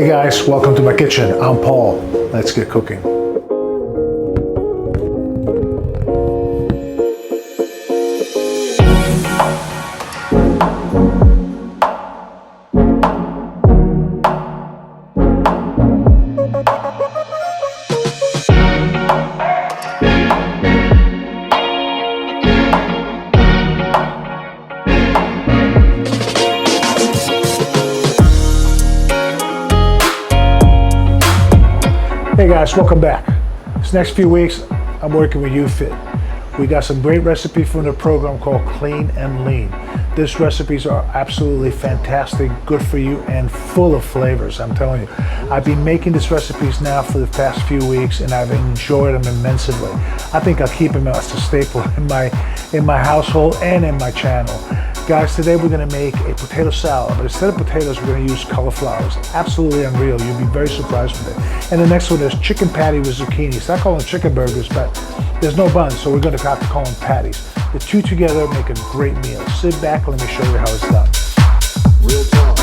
guys, welcome to my kitchen. I'm Paul. Let's get cooking. Hey guys, welcome back. This next few weeks, I'm working with UFIT. We got some great recipes from the program called Clean and Lean. These recipes are absolutely fantastic, good for you, and full of flavors, I'm telling you. I've been making these recipes now for the past few weeks, and I've enjoyed them immensely. I think I'll keep them as a staple in my household and in my channel. Guys, today we're gonna make a potato salad, but instead of potatoes, we're gonna use cauliflower. It's absolutely unreal. You'll be very surprised with it. And the next one is chicken patty with zucchini. So I call them chicken burgers, but there's no buns, so we're gonna have to call them patties. The two together make a great meal. Sit back, let me show you how it's done. Real talk.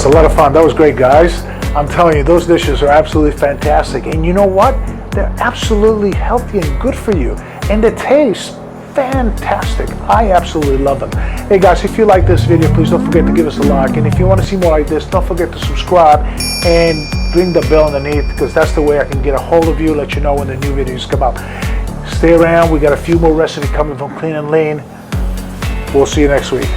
was a lot of fun. That was great, guys. I'm telling you, those dishes are absolutely fantastic. And you know what? They're absolutely healthy and good for you. And the taste, fantastic. I absolutely love them. Hey guys, if you like this video, please don't forget to give us a like. And if you want to see more like this, don't forget to subscribe and ring the bell underneath, because that's the way I can get a hold of you, let you know when the new videos come out. Stay around. We got a few more recipes coming from Clean and Lean. We'll see you next week.